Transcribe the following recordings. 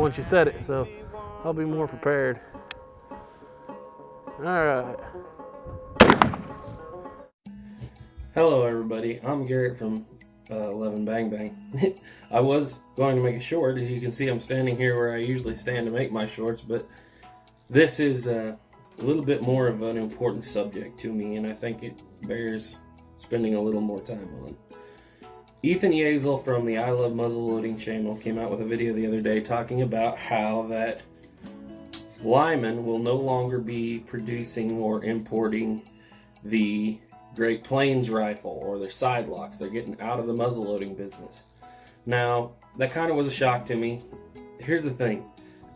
once you said it, so I'll be more prepared. All right. Hello, everybody. I'm Garrett from 11 Bang Bang. I was going to make it short. As you can see, I'm standing here where I usually stand to make my shorts, but this is a little bit more of an important subject to me, and I think it bears spending a little more time on. Ethan Yazel from the I Love Muzzleloading channel came out with a video the other day talking about how that Lyman will no longer be producing or importing the Great Plains rifle or their side locks. They're getting out of the muzzleloading business. Now, that kind of was a shock to me. Here's the thing.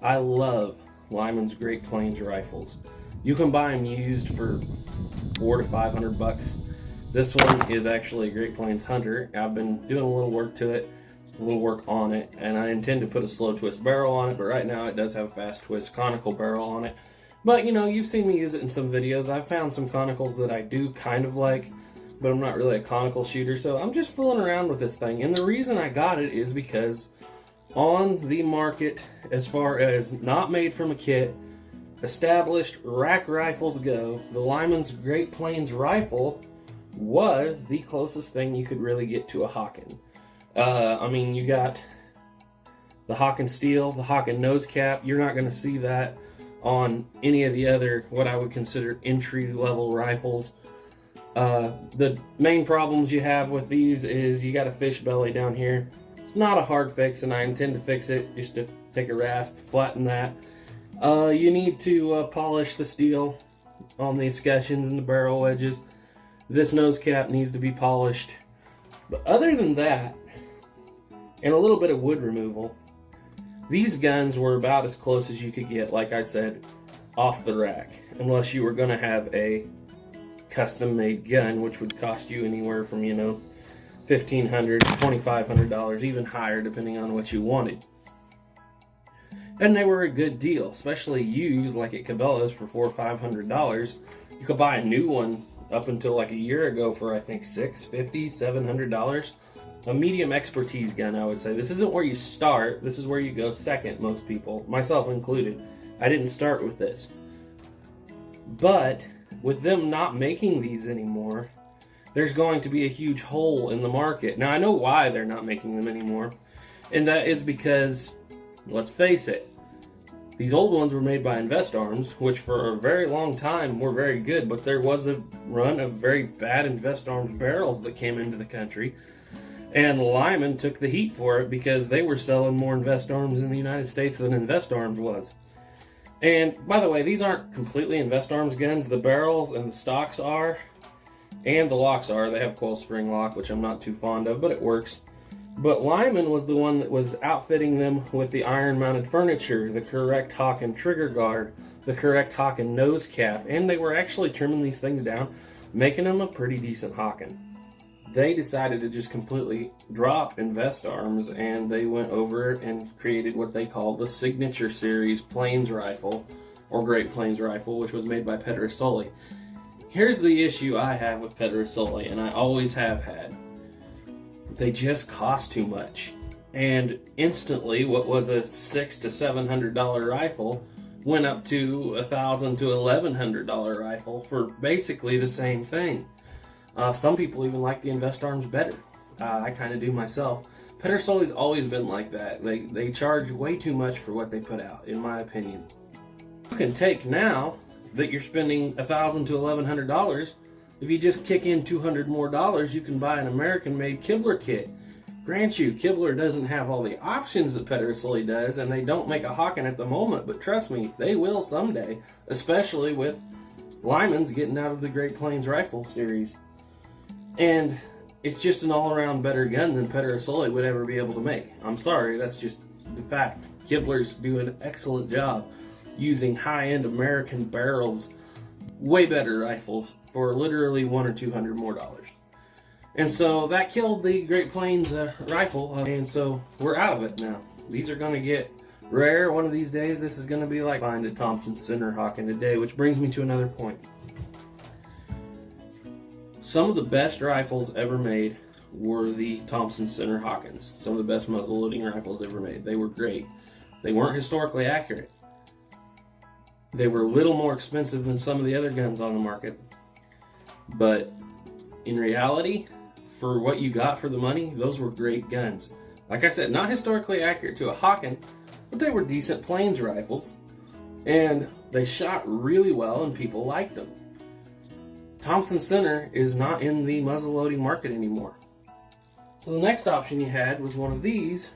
I love Lyman's Great Plains rifles. You can buy them used for $400 to $500. This one is actually a Great Plains Hunter. I've been doing a little work to it, a little work on it, and I intend to put a slow twist barrel on it, but right now it does have a fast twist conical barrel on it. But, you know, you've seen me use it in some videos. I've found some conicals that I do kind of like, but I'm not really a conical shooter, so I'm just fooling around with this thing. And the reason I got it is because on the market, as far as not made from a kit, established rack rifles go, the Lyman's Great Plains rifle was the closest thing you could really get to a Hawken. I mean, you got the Hawken steel, the Hawken nose cap. You're not going to see that on any of the other, what I would consider entry-level rifles. The main problems you have with these is you got a fish belly down here. It's not a hard fix, and I intend to fix it, just to take a rasp, flatten that. You need to polish the steel on the escutcheons and the barrel wedges. This nose cap needs to be polished. But other than that, and a little bit of wood removal, these guns were about as close as you could get, like I said, off the rack. Unless you were going to have a custom-made gun, which would cost you anywhere from, you know, $1,500 to $2,500, even higher, depending on what you wanted. And they were a good deal, especially used, like at Cabela's, for $400 or $500. You could buy a new one up until like a year ago for, I think, $650, $700. A medium expertise gun, I would say. This isn't where you start. This is where you go second, most people, myself included. I didn't start with this. But with them not making these anymore, there's going to be a huge hole in the market. Now, I know why they're not making them anymore, and that is because, let's face it, these old ones were made by Invest Arms, which for a very long time were very good, but there was a run of very bad Invest Arms barrels that came into the country, and Lyman took the heat for it because they were selling more Invest Arms in the United States than Invest Arms was. And, by the way, these aren't completely Invest Arms guns. The barrels and the stocks are, and the locks are. They have coil spring lock, which I'm not too fond of, but it works. But Lyman was the one that was outfitting them with the iron-mounted furniture, the correct Hawken trigger guard, the correct Hawken nose cap, and they were actually trimming these things down, making them a pretty decent Hawken. They decided to just completely drop Invest Arms, and they went over and created what they called the Signature Series Plains Rifle, or Great Plains Rifle, which was made by Pedersoli. Here's the issue I have with Pedersoli, and I always have had. They just cost too much. And instantly, what was a $600 to $700 rifle went up to $1,000 to $1,100 rifle for basically the same thing. Some people even like the Invest Arms better. I kind of do myself. Pedersoli's always been like that. They charge way too much for what they put out, in my opinion. You can take now that you're spending $1,000 to $1,100. If you just kick in $200 more, you can buy an American-made Kibler kit. Grant you, Kibler doesn't have all the options that Pedersoli does, and they don't make a Hawken at the moment, but trust me, they will someday, especially with Lyman's getting out of the Great Plains Rifle series. And it's just an all-around better gun than Pedersoli would ever be able to make. I'm sorry, that's just the fact. Kibler's do an excellent job using high-end American barrels, way better rifles for literally $100 or $200 more. And so that killed the Great Plains rifle, and so we're out of it now. These are going to get rare one of these days. This is going to be like find a Thompson Center Hawken today, which brings me to another point. Some of the best rifles ever made were the Thompson Center Hawkens. Some of the best muzzle loading rifles ever made. They were great. They weren't historically accurate. They were a little more expensive than some of the other guns on the market. But in reality, for what you got for the money, those were great guns. Like I said, not historically accurate to a Hawken, but they were decent plains rifles. And they shot really well and people liked them. Thompson Center is not in the muzzleloading market anymore. So the next option you had was one of these,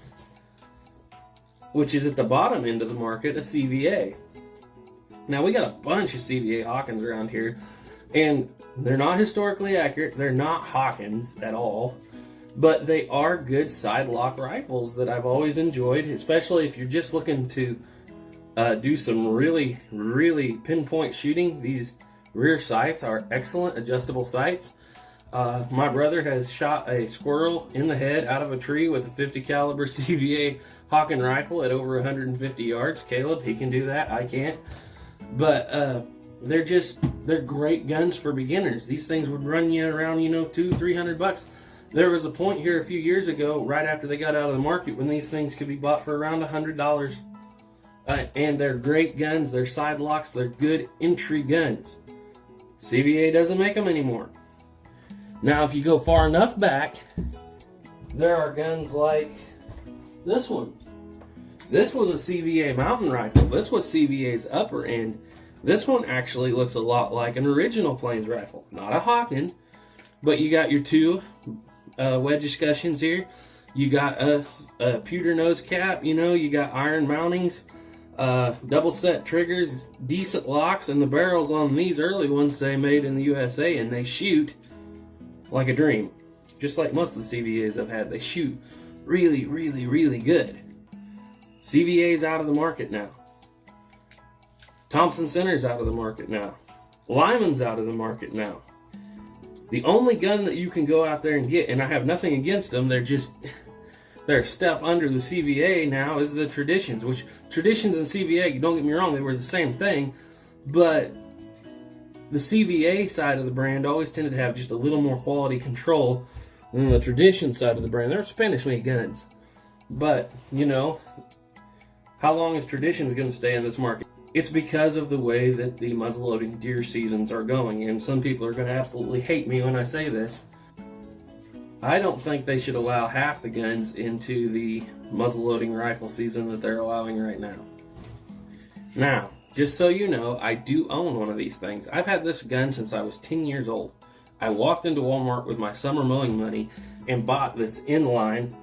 which is at the bottom end of the market, a CVA. Now we got a bunch of CVA Hawkens around here, and they're not historically accurate. They're not Hawkens at all, but they are good side lock rifles that I've always enjoyed, especially if you're just looking to do some really, really pinpoint shooting. These rear sights are excellent adjustable sights. My brother has shot a squirrel in the head out of a tree with a 50 caliber CVA Hawken rifle at over 150 yards. Caleb, he can do that. I can't. But they're great guns for beginners. These things would run you around, $200-300. There was a point here a few years ago, right after they got out of the market, when these things could be bought for around $100. And they're great guns. They're side locks. They're good entry guns. CVA doesn't make them anymore. Now, if you go far enough back, there are guns like this one. This was a CVA mountain rifle. This was CVA's upper end. This one actually looks a lot like an original plains rifle. Not a Hawken, but you got your two wedge escutcheons here. You got a pewter nose cap, you got iron mountings, double set triggers, decent locks, and the barrels on these early ones say made in the USA, and they shoot like a dream. Just like most of the CVAs I've had, they shoot really, really, really good. CVA's out of the market now. Thompson Center's out of the market now. Lyman's out of the market now. The only gun that you can go out there and get, and I have nothing against them, they're a step under the CVA now, is the Traditions. Which Traditions and CVA, don't get me wrong, they were the same thing, but the CVA side of the brand always tended to have just a little more quality control than the Tradition side of the brand. They're Spanish-made guns. But, how long is Traditions going to stay in this market? It's because of the way that the muzzleloading deer seasons are going, and some people are going to absolutely hate me when I say this. I don't think they should allow half the guns into the muzzleloading rifle season that they're allowing right now. Now, just so you know, I do own one of these things. I've had this gun since I was 10 years old. I walked into Walmart with my summer mowing money and bought this inline,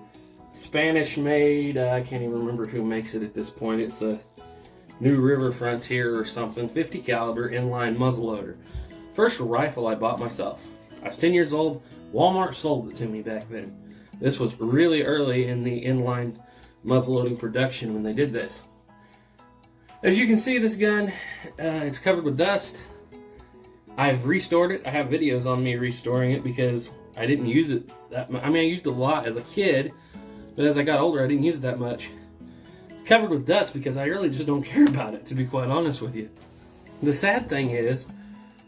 Spanish-made, I can't even remember who makes it at this point. It's a New River Frontier or something, 50 caliber inline muzzleloader. First rifle I bought myself. I was 10 years old. Walmart sold it to me back then. This was really early in the inline muzzleloading production when they did this. As you can see, this gun, it's covered with dust. I've restored it. I have videos on me restoring it because I didn't use it that much. I mean, I used it a lot as a kid, but as I got older, I didn't use it that much. It's covered with dust because I really just don't care about it, to be quite honest with you. The sad thing is,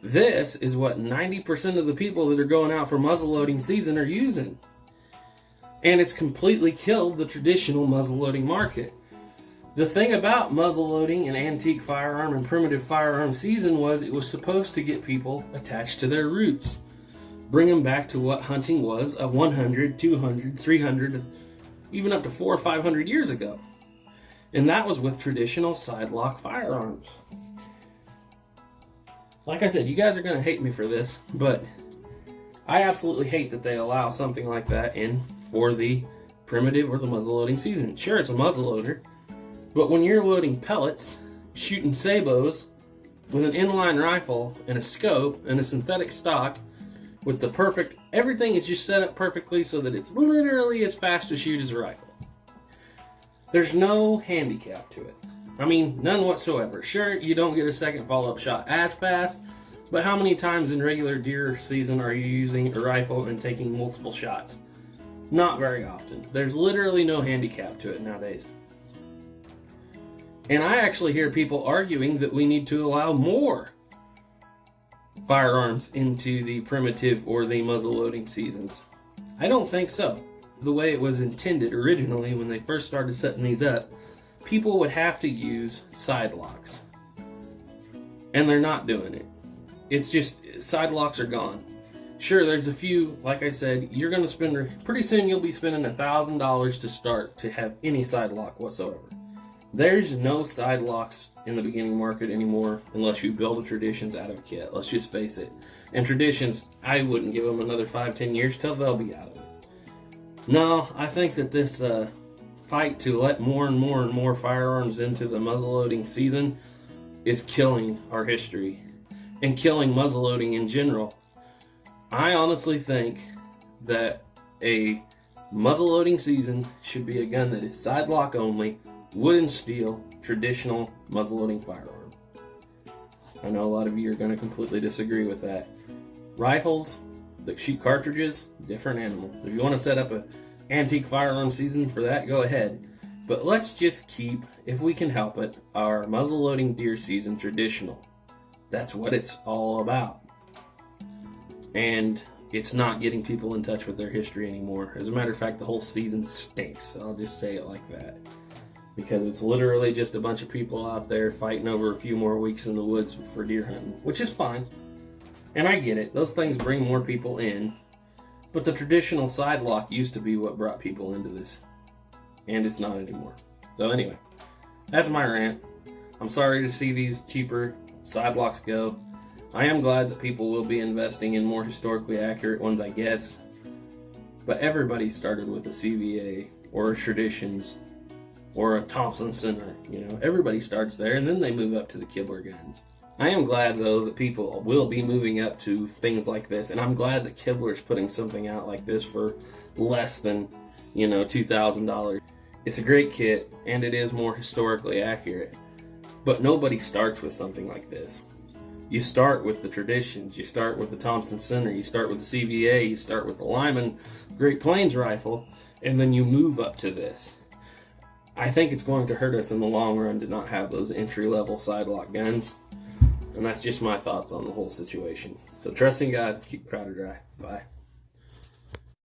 this is what 90% of the people that are going out for muzzleloading season are using. And it's completely killed the traditional muzzleloading market. The thing about muzzleloading and antique firearm and primitive firearm season was it was supposed to get people attached to their roots. Bring them back to what hunting was of 100, 200, 300, even up to 400 or 500 years ago. And that was with traditional side-lock firearms. Like I said, you guys are going to hate me for this, but I absolutely hate that they allow something like that in for the primitive or the muzzleloading season. Sure, it's a muzzleloader, but when you're loading pellets, shooting sabos with an inline rifle and a scope and a synthetic stock with the perfect, everything is just set up perfectly so that it's literally as fast to shoot as a rifle. There's no handicap to it. I mean, none whatsoever. Sure, you don't get a second follow-up shot as fast, but how many times in regular deer season are you using a rifle and taking multiple shots? Not very often. There's literally no handicap to it nowadays. And I actually hear people arguing that we need to allow more firearms into the primitive or the muzzleloading seasons. I don't think so. The way it was intended originally when they first started setting these up, people would have to use side locks. And they're not doing it. It's just, side locks are gone. Sure, there's a few, like I said, you're going to spend, pretty soon you'll be spending $1,000 to start to have any side lock whatsoever. There's no side locks in the beginning market anymore unless you build a Traditions out of a kit. Let's just face it. And Traditions, I wouldn't give them another 5-10 years till they'll be out of it. No, I think that this fight to let more and more and more firearms into the muzzleloading season is killing our history and killing muzzleloading in general. I honestly think that a muzzleloading season should be a gun that is side lock only, wood and steel, traditional muzzleloading firearm. I know a lot of you are going to completely disagree with that. Rifles that shoot cartridges, different animal. If you want to set up an antique firearm season for that, go ahead. But let's just keep, if we can help it, our muzzleloading deer season traditional. That's what it's all about. And it's not getting people in touch with their history anymore. As a matter of fact, the whole season stinks. I'll just say it like that. Because it's literally just a bunch of people out there fighting over a few more weeks in the woods for deer hunting, which is fine. And I get it. Those things bring more people in. But the traditional side lock used to be what brought people into this. And it's not anymore. So anyway, that's my rant. I'm sorry to see these cheaper side locks go. I am glad that people will be investing in more historically accurate ones, I guess. But everybody started with a CVA or a Traditions or a Thompson Center. You know, everybody starts there and then they move up to the Kibler guns. I am glad though that people will be moving up to things like this, and I'm glad that Kibler's putting something out like this for less than, you know, $2,000. It's a great kit and it is more historically accurate. But nobody starts with something like this. You start with the Traditions, you start with the Thompson Center, you start with the CVA, you start with the Lyman Great Plains rifle, and then you move up to this. I think it's going to hurt us in the long run to not have those entry-level side-lock guns, and that's just my thoughts on the whole situation. So trust in God, keep powder dry. Bye.